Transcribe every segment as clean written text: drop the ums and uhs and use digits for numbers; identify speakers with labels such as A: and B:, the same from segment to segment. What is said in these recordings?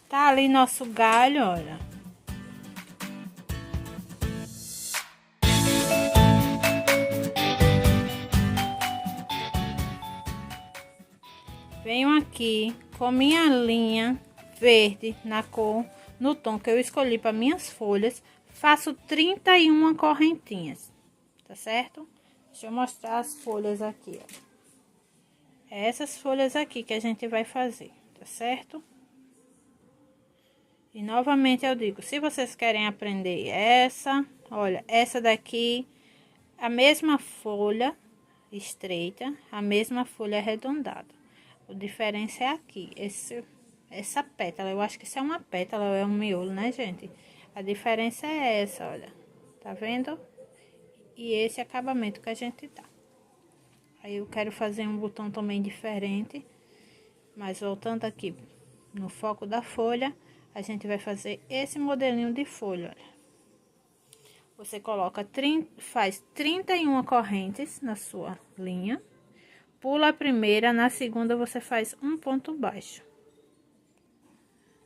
A: Tá ali nosso galho, olha. Venho aqui com minha linha verde na cor, no tom que eu escolhi para minhas folhas, faço 31 correntinhas, tá certo? Deixa eu mostrar as folhas aqui, ó. Essas folhas aqui que a gente vai fazer, tá certo? E novamente eu digo, se vocês querem aprender essa, olha, essa daqui, a mesma folha estreita, a mesma folha arredondada. A diferença é aqui, essa pétala, eu acho que isso é uma pétala ou é um miolo, né, gente? A diferença é essa, olha, tá vendo? E esse acabamento que a gente dá. Aí eu quero fazer um botão também diferente, mas voltando aqui no foco da folha, a gente vai fazer esse modelinho de folha, olha. Você coloca, faz 31 correntes na sua linha, pula a primeira, na segunda você faz um ponto baixo.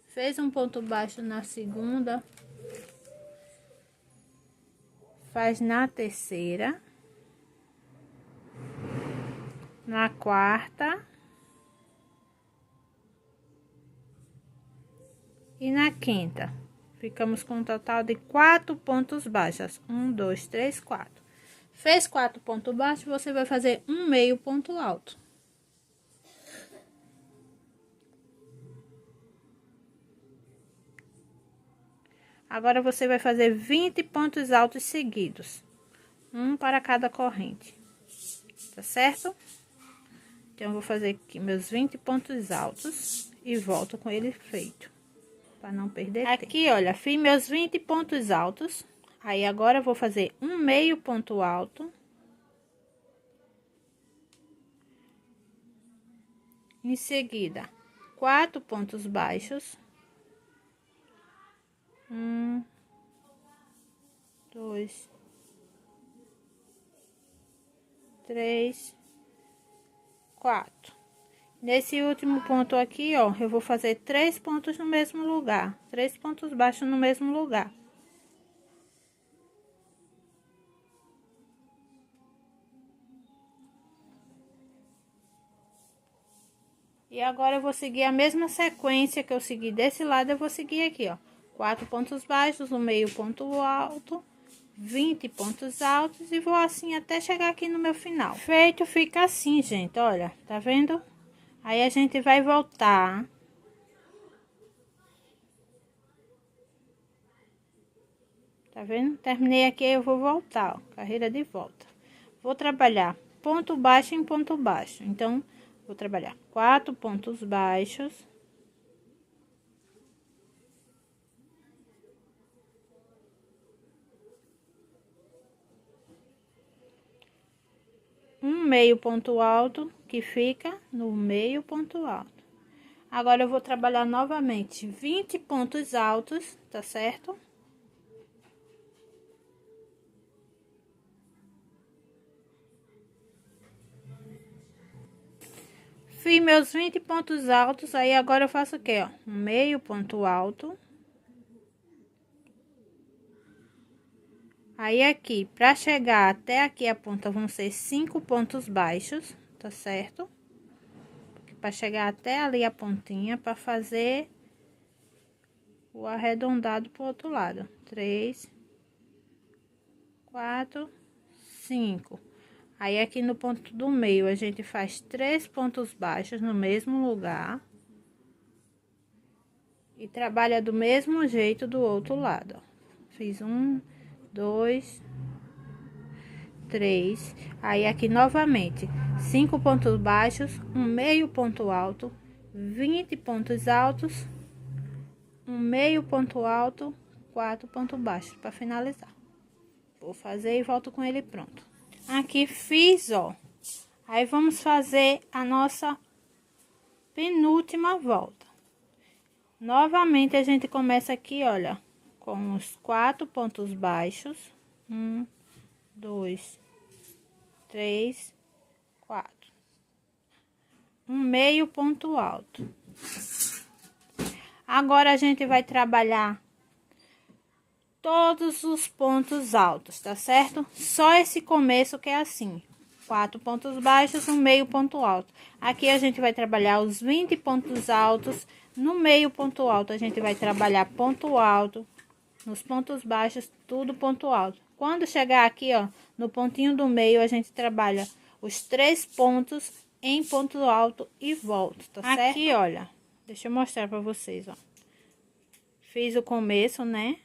A: Fez um ponto baixo na segunda, faz na terceira, na quarta e na quinta. Ficamos com um total de 4 pontos baixos. 1, 2, 3, 4. Fez 4 pontos baixos, você vai fazer um meio ponto alto. Agora, você vai fazer 20 pontos altos seguidos. Um para cada corrente. Tá certo? Então, eu vou fazer aqui meus 20 pontos altos e volto com ele feito. Para não perder tempo. Aqui, olha, fiz meus 20 pontos altos. Aí, agora, eu vou fazer um meio ponto alto. Em seguida, 4 pontos baixos. 1, 2, 3, 4. Nesse último ponto aqui, ó, eu vou fazer 3 pontos no mesmo lugar, 3 pontos baixos no mesmo lugar. E agora eu vou seguir a mesma sequência que eu segui desse lado, eu vou seguir aqui, ó. 4 pontos baixos, um meio ponto alto, 20 pontos altos e vou assim até chegar aqui no meu final. Feito, fica assim, gente, olha, tá vendo? Aí, a gente vai voltar. Tá vendo? Terminei aqui, eu vou voltar, ó, carreira de volta. Vou trabalhar ponto baixo em ponto baixo. Então, vou trabalhar 4 pontos baixos. Um meio ponto alto, que fica no meio ponto alto. Agora, eu vou trabalhar novamente 20 pontos altos, tá certo? Fiz meus 20 pontos altos, aí agora eu faço o quê, ó? Um meio ponto alto. Aí, aqui, para chegar até aqui a ponta, vão ser 5 pontos baixos, tá certo? Para chegar até ali a pontinha, para fazer o arredondado pro outro lado. 3, 4, 5. Aí, aqui no ponto do meio, a gente faz 3 pontos baixos no mesmo lugar. E trabalha do mesmo jeito do outro lado, ó. Fiz 1, 2, 3. Aí, aqui novamente, 5 pontos baixos, um meio ponto alto, 20 pontos altos, um meio ponto alto, 4 pontos baixos para finalizar. Vou fazer e volto com ele pronto. Aqui fiz, ó. Aí, vamos fazer a nossa penúltima volta. Novamente, a gente começa aqui, olha, com os 4 pontos baixos. 1, 2, 3, 4. Um meio ponto alto. Agora a gente vai trabalhar todos os pontos altos, tá certo? Só esse começo que é assim, 4 pontos baixos, um meio ponto alto. Aqui a gente vai trabalhar os 20 pontos altos. No meio ponto alto a gente vai trabalhar ponto alto, nos pontos baixos tudo ponto alto. Quando chegar aqui, ó, no pontinho do meio, a gente trabalha os 3 pontos em ponto alto e volta, tá certo? Aqui, olha, deixa eu mostrar pra vocês, ó. Fiz o começo, né?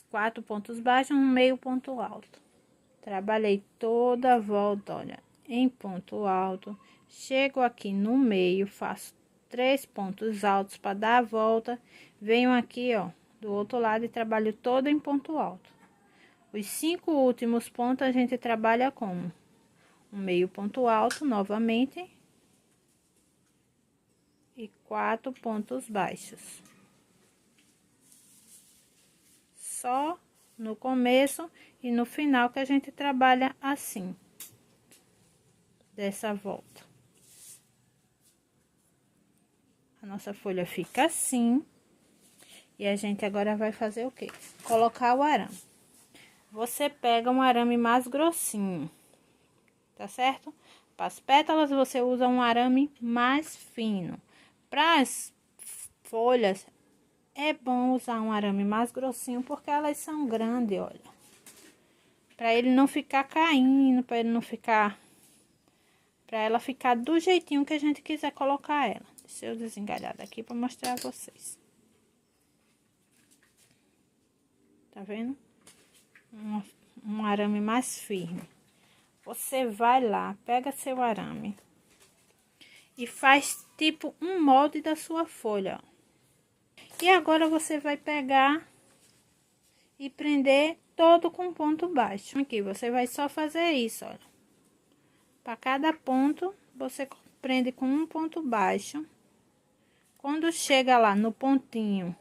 A: 4 pontos baixos, um meio ponto alto. Trabalhei toda a volta, olha, em ponto alto. Chego aqui no meio, faço 3 pontos altos para dar a volta. Venho aqui, ó, do outro lado e trabalho todo em ponto alto. Os 5 últimos pontos a gente trabalha como um meio ponto alto novamente e 4 pontos baixos. Só no começo e no final que a gente trabalha assim, dessa volta. A nossa folha fica assim. E a gente agora vai fazer o quê? Colocar o arame. Você pega um arame mais grossinho, tá certo? Para as pétalas você usa um arame mais fino. Para as folhas é bom usar um arame mais grossinho porque elas são grandes, olha. Para ele não ficar caindo, para ele não ficar, para ela ficar do jeitinho que a gente quiser colocar ela. Deixa eu desengalhar daqui para mostrar a vocês. Tá vendo? Um arame mais firme. Você vai lá, pega seu arame e faz tipo um molde da sua folha, ó. E agora você vai pegar e prender todo com ponto baixo. Aqui você vai só fazer isso, olha. Para cada ponto você prende com um ponto baixo. Quando chega lá no pontinho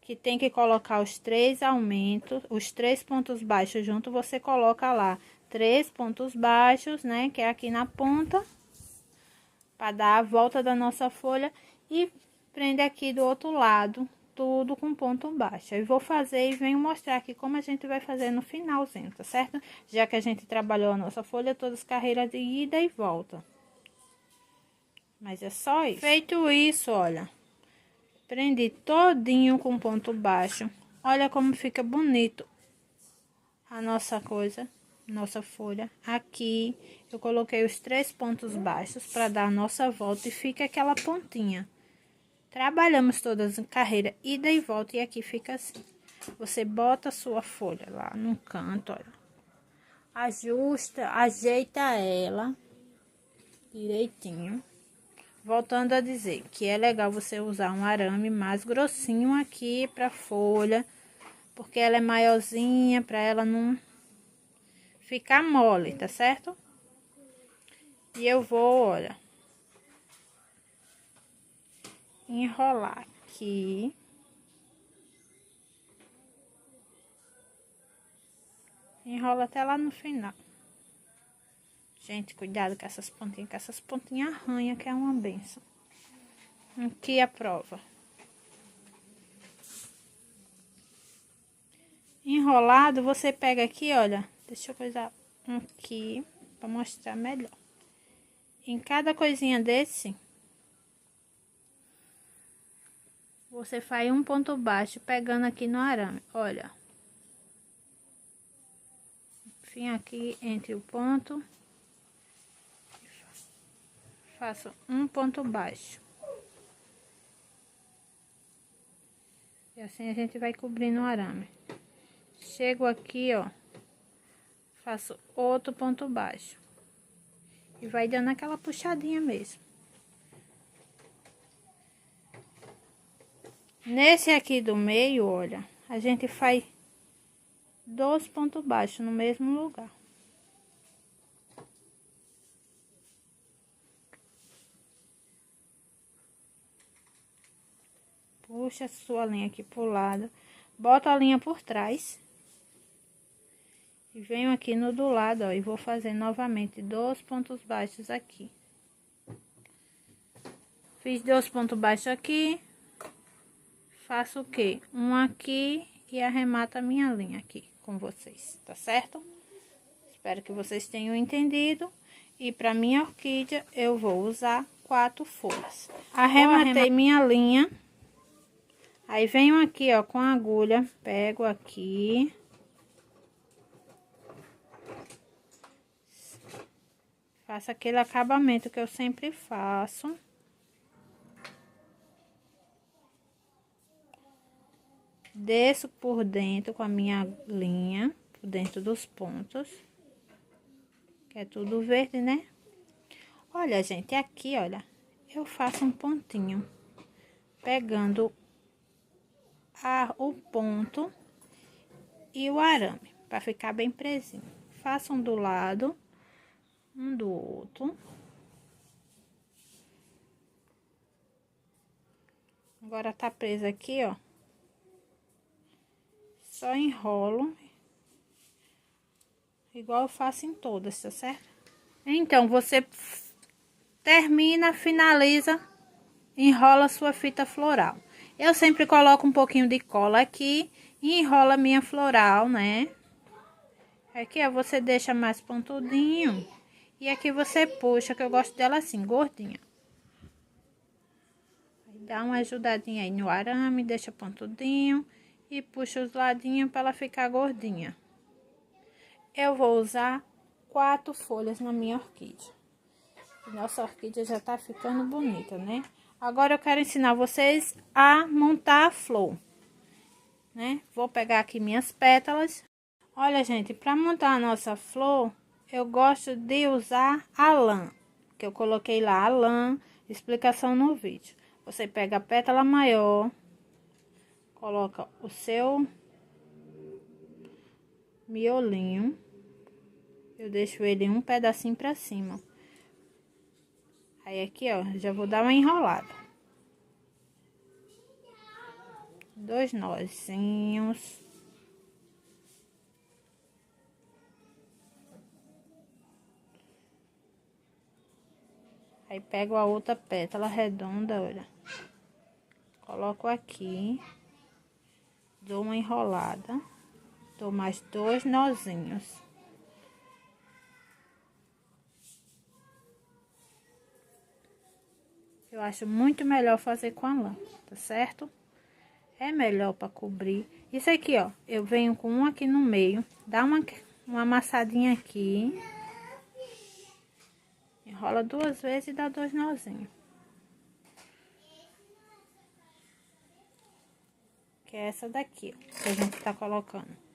A: que tem que colocar os 3 aumentos, os 3 pontos baixos junto, você coloca lá 3 pontos baixos, né, que é aqui na ponta, para dar a volta da nossa folha, e prende aqui do outro lado, tudo com ponto baixo. Eu vou fazer e venho mostrar aqui como a gente vai fazer no finalzinho, tá certo? Já que a gente trabalhou a nossa folha, todas as carreiras de ida e volta. Mas é só isso. Feito isso, olha, prendi todinho com ponto baixo. Olha como fica bonito a nossa coisa, nossa folha. Aqui eu coloquei os 3 pontos baixos para dar a nossa volta e fica aquela pontinha. Trabalhamos todas em carreira, ida e volta, e aqui fica assim. Você bota a sua folha lá no canto, olha. Ajusta, ajeita ela direitinho. Voltando a dizer que é legal você usar um arame mais grossinho aqui para folha, porque ela é maiorzinha, para ela não ficar mole, tá certo? E eu vou, olha, enrolar aqui. Enrola até lá no final. Gente, cuidado com essas pontinhas arranha, que é uma benção. Aqui a prova. Enrolado, você pega aqui, olha, deixa eu coisar aqui para mostrar melhor. Em cada coisinha desse, você faz um ponto baixo pegando aqui no arame, olha. Enfim, aqui entre o ponto, faço um ponto baixo. E assim a gente vai cobrindo o arame. Chego aqui, ó, faço outro ponto baixo. E vai dando aquela puxadinha mesmo. Nesse aqui do meio, olha, a gente faz 2 pontos baixos no mesmo lugar. Puxa a sua linha aqui pro lado, bota a linha por trás. E venho aqui no do lado, ó, e vou fazer novamente 2 pontos baixos aqui. Fiz 2 pontos baixos aqui. Faço o quê? Um aqui e arremato a minha linha aqui com vocês, tá certo? Espero que vocês tenham entendido. E para minha orquídea eu vou usar 4 folhas. Arrematei minha linha. Aí venho aqui, ó, com a agulha, pego aqui. Faço aquele acabamento que eu sempre faço. Desço por dentro com a minha linha, por dentro dos pontos. Que é tudo verde, né? Olha, gente, aqui, olha, eu faço um pontinho. Pegando o ponto e o arame, para ficar bem presinho. Faço um do lado, um do outro. Agora tá preso aqui, ó. Só enrolo. Igual eu faço em todas, tá certo? Então, você termina, finaliza, enrola sua fita floral. Eu sempre coloco um pouquinho de cola aqui e enrola minha floral, né? Aqui, ó, você deixa mais pontudinho. E aqui você puxa, que eu gosto dela assim, gordinha. Dá uma ajudadinha aí no arame, deixa pontudinho e puxa os ladinhos para ela ficar gordinha. Eu vou usar 4 folhas na minha orquídea. Nossa orquídea já tá ficando bonita, né? Agora eu quero ensinar vocês a montar a flor, né? Vou pegar aqui minhas pétalas. Olha, gente, para montar a nossa flor, eu gosto de usar a lã, que eu coloquei lá a lã, explicação no vídeo. Você pega a pétala maior, coloca o seu miolinho. Eu deixo ele um pedacinho pra cima. Aí aqui, ó, já vou dar uma enrolada. 2 nozinhos. Aí pego a outra pétala redonda, olha. Coloco aqui. Dou uma enrolada. Dou mais 2 nozinhos. Eu acho muito melhor fazer com a lã, tá certo? É melhor para cobrir. Isso aqui, ó, eu venho com um aqui no meio, dá uma amassadinha aqui. Enrola 2 vezes e dá 2 nozinhos. Que é essa daqui, ó, que a gente tá colocando.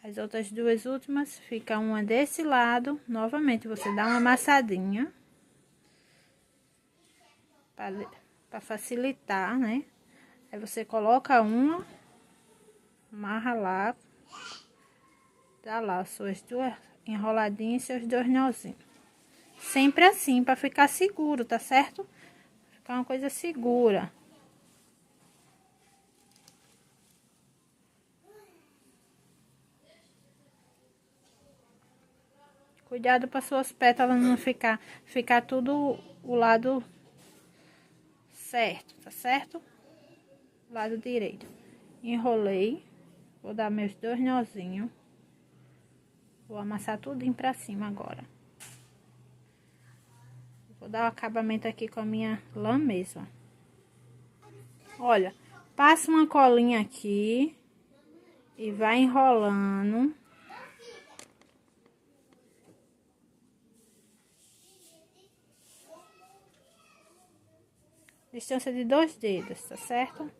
A: As outras 2 últimas, fica uma desse lado. Novamente, você dá uma amassadinha. Para facilitar, né? Aí você coloca uma, amarra lá. Dá lá suas 2 enroladinhas e seus 2 nozinhos. Sempre assim, para ficar seguro, tá certo? Ficar uma coisa segura. Cuidado para suas pétalas não ficar tudo o lado certo, tá certo? Lado direito. Enrolei. Vou dar meus 2 nozinhos. Vou amassar tudinho pra cima agora. Vou dar o acabamento aqui com a minha lã mesmo. Olha, passa uma colinha aqui e vai enrolando. Distância de 2 dedos, tá certo?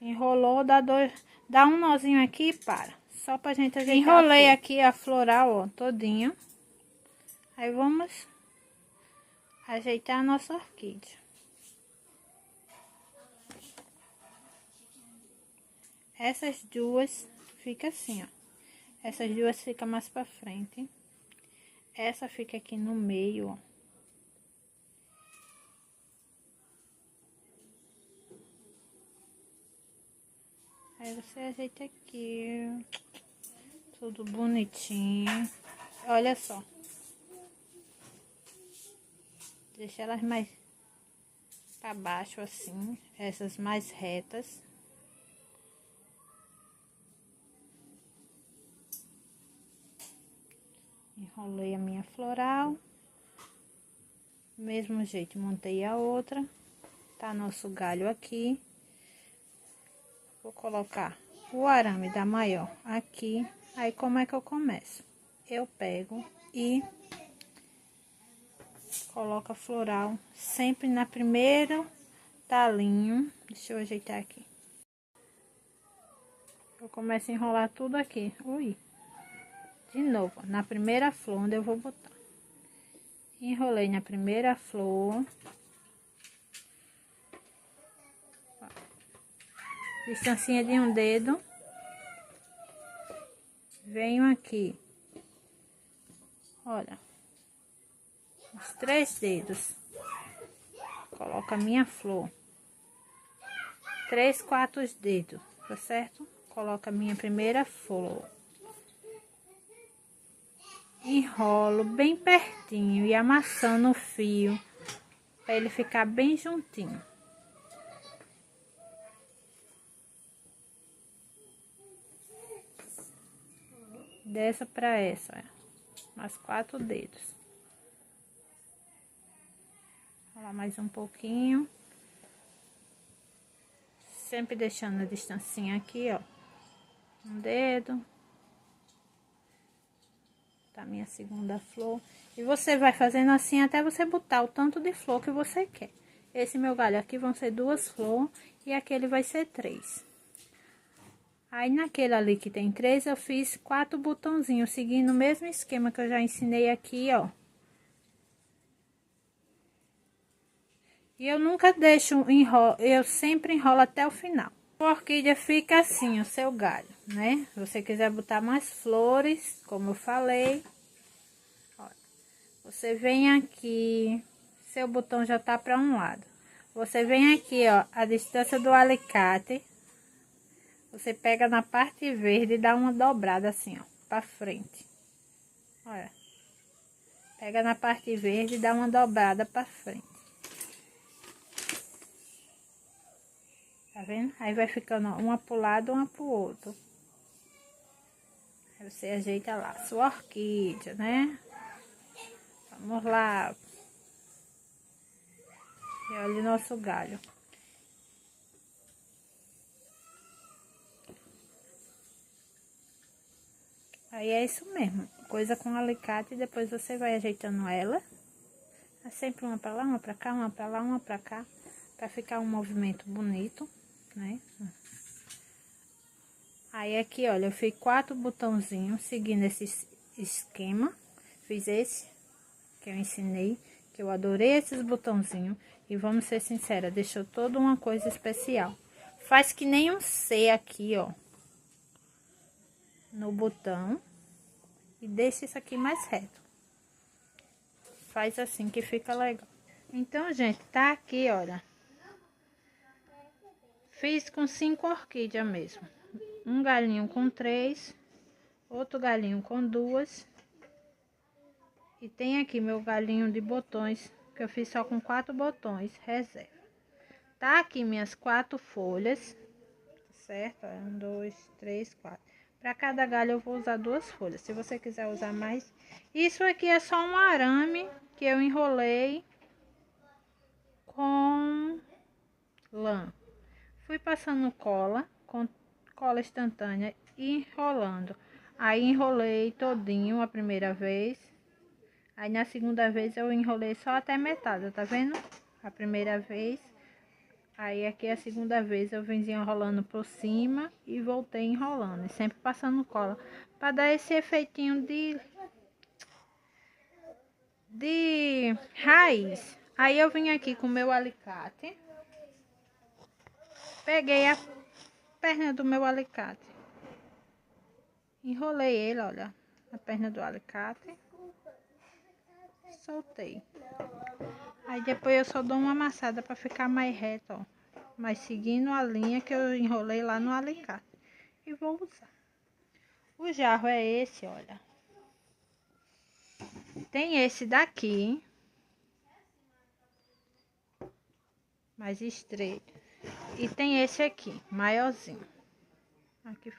A: Enrolou, dá um nozinho aqui e para. Só pra gente ajeitar. Enrolei aqui a floral, ó, todinho. Aí vamos ajeitar a nossa orquídea. Essas duas fica assim, ó. Essas duas ficam mais pra frente. Essa fica aqui no meio, ó. Aí você ajeita aqui, tudo bonitinho. olha só. Deixa elas mais para baixo assim, essas mais retas. Enrolei a minha floral. Mesmo jeito, montei a outra. Tá nosso galho aqui. Vou colocar o arame da maior aqui. Aí, como é que eu começo? Eu pego e coloco a floral sempre na primeira talinho. Deixa eu ajeitar aqui. Eu começo a enrolar tudo aqui. Ui. De novo, na primeira flor onde eu vou botar. Enrolei na primeira flor. Distancinha de um dedo. Venho aqui. Olha. Os 3 dedos. Coloco a minha flor. 3, 4 dedos, tá certo? Coloco a minha primeira flor. Enrolo bem pertinho e amassando o fio para ele ficar bem juntinho. Dessa para essa, ó. Mais 4 dedos. Vou lá mais um pouquinho. Sempre deixando a distancinha aqui, ó. Um dedo. Tá a minha segunda flor. E você vai fazendo assim até você botar o tanto de flor que você quer. Esse meu galho aqui vão ser 2 flores e aquele vai ser 3. Aí, naquele ali que tem 3, eu fiz 4 botãozinhos, seguindo o mesmo esquema que eu já ensinei aqui, ó. E eu nunca deixo eu sempre enrolo até o final. A orquídea fica assim, o seu galho, né? Se você quiser botar mais flores, como eu falei, ó, você vem aqui, seu botão já tá para um lado. Você vem aqui, ó, a distância do alicate. Você pega na parte verde e dá uma dobrada assim, ó, pra frente. Olha. Pega na parte verde e dá uma dobrada pra frente. Tá vendo? Aí vai ficando, ó, uma pro lado, uma pro outro. Aí você ajeita lá, sua orquídea, né? Vamos lá. E olha o nosso galho. Aí é isso mesmo, coisa com alicate, e depois você vai ajeitando ela. É sempre uma pra lá, uma pra cá, uma pra lá, uma pra cá, pra ficar um movimento bonito, né? Aí aqui, olha, eu fiz 4 botãozinhos seguindo esse esquema. Fiz esse que eu ensinei, que eu adorei esses botãozinhos. E vamos ser sinceras, deixou toda uma coisa especial. Faz que nem um C aqui, ó, no botão. E deixa isso aqui mais reto. Faz assim que fica legal. Então, gente, tá aqui, olha. Fiz com 5 orquídeas mesmo. Um galinho com 3, outro galinho com 2. E tem aqui meu galinho de botões, que eu fiz só com 4 botões, reserva. Tá aqui minhas 4 folhas, certo? 1, 2, 3, 4. Para cada galho eu vou usar 2 folhas. Se você quiser usar mais. Isso aqui é só um arame que eu enrolei com lã. Fui passando cola, com cola instantânea e enrolando. Aí enrolei todinho a primeira vez. Aí na segunda vez eu enrolei só até metade, tá vendo? A primeira vez. Aí aqui a segunda vez eu vim enrolando por cima e voltei enrolando. E sempre passando cola. Pra dar esse efeitinho de raiz. Aí eu vim aqui com o meu alicate. Peguei a perna do meu alicate. Enrolei ele, olha. A perna do alicate. Soltei. Aí depois eu só dou uma amassada para ficar mais reto, ó. Mas seguindo a linha que eu enrolei lá no alicate. E vou usar. O jarro é esse, olha. tem esse daqui, mais estreito. E tem esse aqui, maiorzinho. Aqui.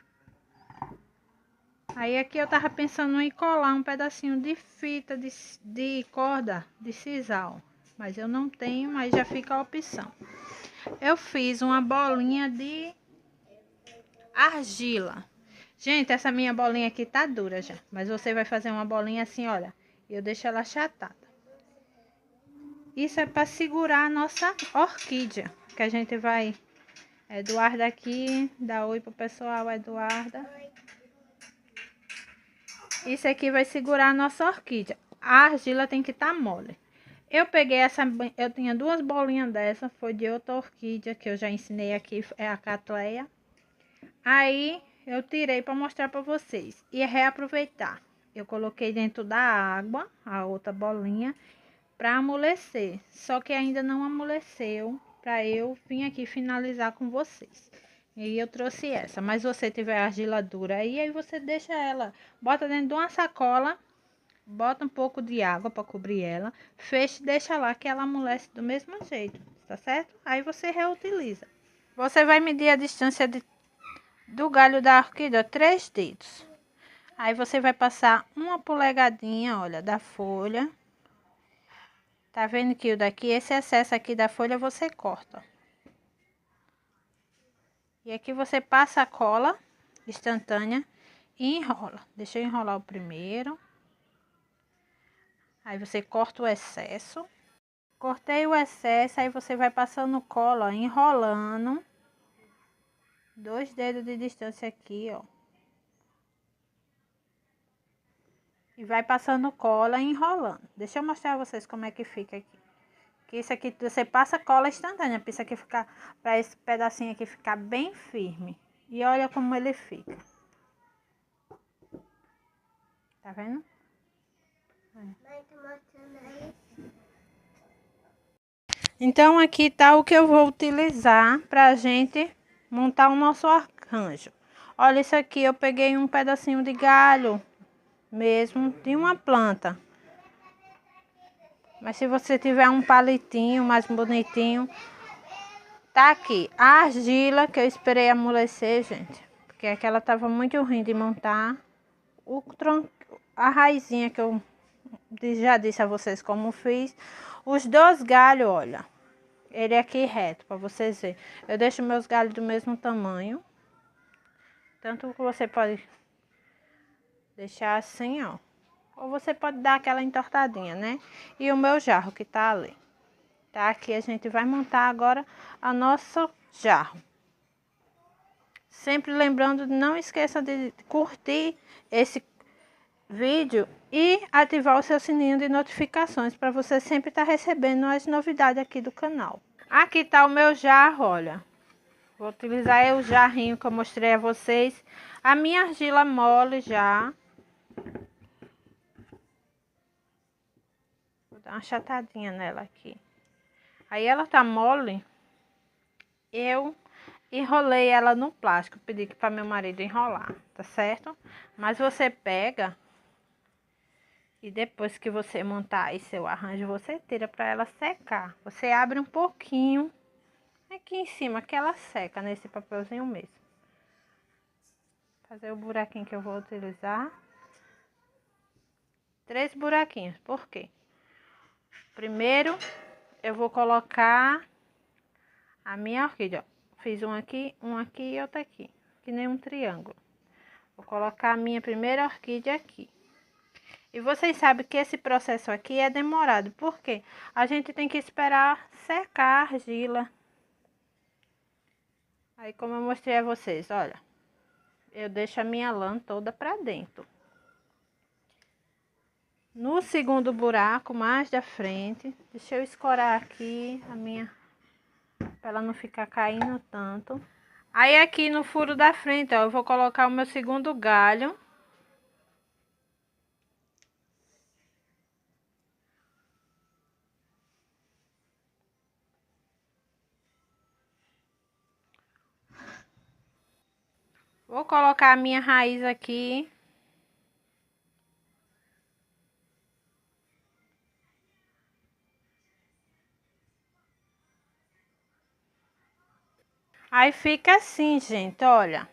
A: Aí aqui eu tava pensando em colar um pedacinho de fita de corda de sisal. Mas eu não tenho, mas já fica a opção. Eu fiz uma bolinha de argila. Gente, essa minha bolinha aqui tá dura já. Mas você vai fazer uma bolinha assim, olha. E eu deixo ela achatada. Isso é para segurar a nossa orquídea. Que a gente vai... Eduarda aqui. Dá oi pro pessoal, Eduarda. Isso aqui vai segurar a nossa orquídea. A argila tem que estar mole. Eu peguei essa... Eu tinha duas bolinhas dessa. Foi de outra orquídea que eu já ensinei aqui. É a Catleia. Aí eu tirei para mostrar para vocês e reaproveitar. Eu coloquei dentro da água a outra bolinha para amolecer, só que ainda não amoleceu para eu vir aqui finalizar com vocês. E eu trouxe essa, mas se você tiver argila dura aí você deixa ela, bota dentro de uma sacola, bota um pouco de água para cobrir ela, fecha e deixa lá que ela amolece do mesmo jeito, tá certo? Aí você reutiliza. Você vai medir a distância do galho da orquídea, 3 dedos. Aí você vai passar uma polegadinha, olha, da folha. Tá vendo que o daqui, esse excesso aqui da folha você corta. E aqui você passa a cola instantânea e enrola. Deixa eu enrolar o primeiro. Aí você corta o excesso. Cortei o excesso, aí você vai passando cola, ó, enrolando. 2 dedos de distância aqui, ó. E vai passando cola e enrolando. Deixa eu mostrar a vocês como é que fica aqui. Que isso aqui você passa cola instantânea, para isso aqui ficar, para esse pedacinho aqui ficar bem firme. E olha como ele fica. Tá vendo? Então aqui tá o que eu vou utilizar pra gente montar o nosso arcanjo. Olha isso aqui, eu peguei um pedacinho de galho mesmo de uma planta. Mas se você tiver um palitinho mais bonitinho, tá aqui a argila que eu esperei amolecer, gente, porque aquela tava muito ruim de montar. O tronco, a raizinha que eu já disse a vocês como fiz. Os 2 galhos, olha, ele aqui reto para vocês verem. Eu deixo meus galhos do mesmo tamanho, tanto que você pode deixar assim, ó. Ou você pode dar aquela entortadinha, né? E o meu jarro que tá ali. Tá? Aqui a gente vai montar agora a nosso jarro. Sempre lembrando, não esqueça de curtir esse vídeo e ativar o seu sininho de notificações para você sempre estar recebendo as novidades aqui do canal. Aqui tá o meu jarro, olha. Vou utilizar o jarrinho que eu mostrei a vocês. A minha argila mole já. Vou dar uma achatadinha nela aqui. Aí ela tá mole. Eu enrolei ela no plástico. Pedi para meu marido enrolar, tá certo? Mas você pega e depois que você montar aí seu arranjo, você tira para ela secar. Você abre um pouquinho aqui em cima que ela seca nesse papelzinho mesmo. Fazer o buraquinho que eu vou utilizar. 3 buraquinhos. Por quê? Primeiro eu vou colocar a minha orquídea. Fiz um aqui e outro aqui, que nem um triângulo. Vou colocar a minha primeira orquídea aqui. E vocês sabem que esse processo aqui é demorado, porque a gente tem que esperar secar a argila. Aí, como eu mostrei a vocês, olha, eu deixo a minha lã toda pra dentro. No segundo buraco, mais da frente, deixa eu escorar aqui a minha, pra ela não ficar caindo tanto. Aí aqui no furo da frente, ó, eu vou colocar o meu segundo galho. Vou colocar a minha raiz aqui. Aí fica assim, gente, olha.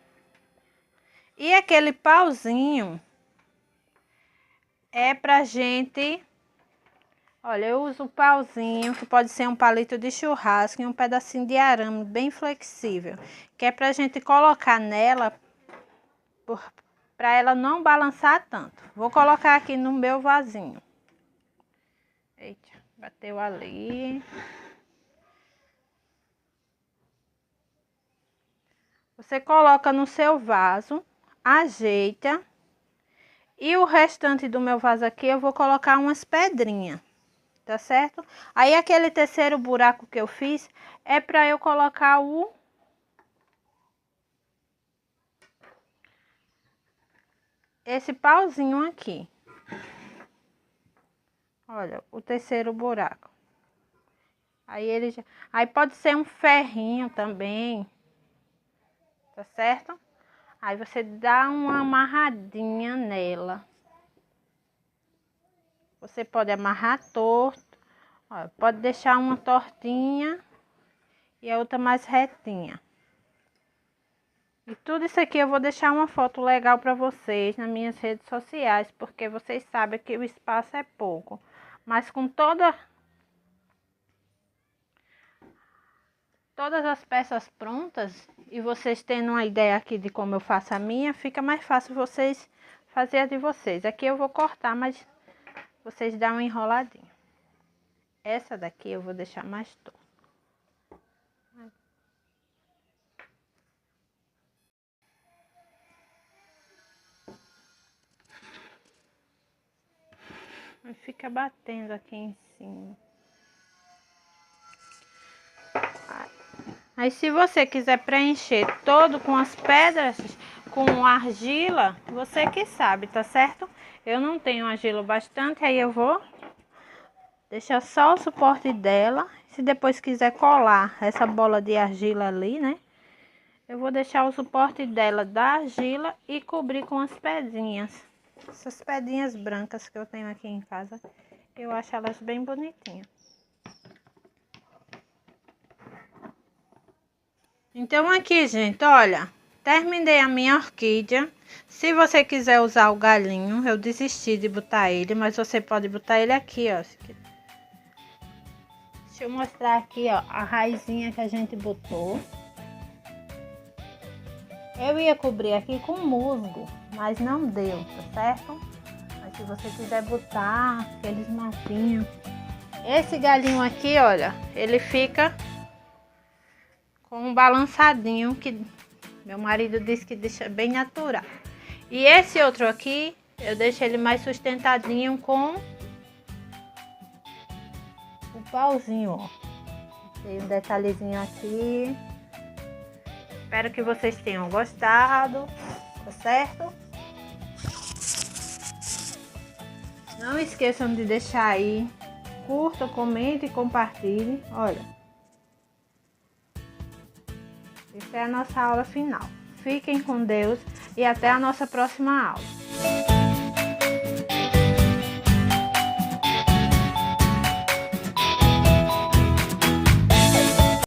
A: E aquele pauzinho é pra gente... Olha, eu uso o pauzinho, que pode ser um palito de churrasco e um pedacinho de arame bem flexível. Que é pra gente colocar nela, pra ela não balançar tanto. Vou colocar aqui no meu vasinho. Eita, bateu ali. Você coloca no seu vaso, ajeita. E o restante do meu vaso aqui eu vou colocar umas pedrinhas, tá certo? Aí aquele terceiro buraco que eu fiz é para eu colocar esse pauzinho aqui. Olha, o terceiro buraco. Aí pode ser um ferrinho também, tá certo? Aí você dá uma amarradinha nela. Você pode amarrar torto, ó, pode deixar uma tortinha e a outra mais retinha. E tudo isso aqui eu vou deixar uma foto legal para vocês nas minhas redes sociais, porque vocês sabem que o espaço é pouco. Mas com todas as peças prontas e vocês tendo uma ideia aqui de como eu faço a minha, fica mais fácil vocês fazer a de vocês. Aqui eu vou cortar, mas vocês dão uma enroladinha. Essa daqui eu vou deixar mais torta. Fica batendo aqui em cima. Aí se você quiser preencher todo com as pedras, com argila, você que sabe, tá certo? Eu não tenho argila bastante, aí eu vou deixar só o suporte dela. Se depois quiser colar essa bola de argila ali, né? Eu vou deixar o suporte dela da argila e cobrir com as pedrinhas. Essas pedrinhas brancas que eu tenho aqui em casa, eu acho elas bem bonitinhas. Então aqui, gente, olha, terminei a minha orquídea. Se você quiser usar o galinho, eu desisti de botar ele, mas você pode botar ele aqui, ó. Deixa eu mostrar aqui, ó, a raizinha que a gente botou. Eu ia cobrir aqui com musgo, mas não deu, tá certo? Mas se você quiser botar aqueles matinhos. Esse galinho aqui, olha, ele fica com um balançadinho que meu marido disse que deixa bem natural. E esse outro aqui, eu deixo ele mais sustentadinho com o pauzinho, ó. Tem um detalhezinho aqui. Espero que vocês tenham gostado, tá certo? Não esqueçam de deixar aí, curta, comente e compartilhe. Olha, essa é a nossa aula final. Fiquem com Deus e até a nossa próxima aula.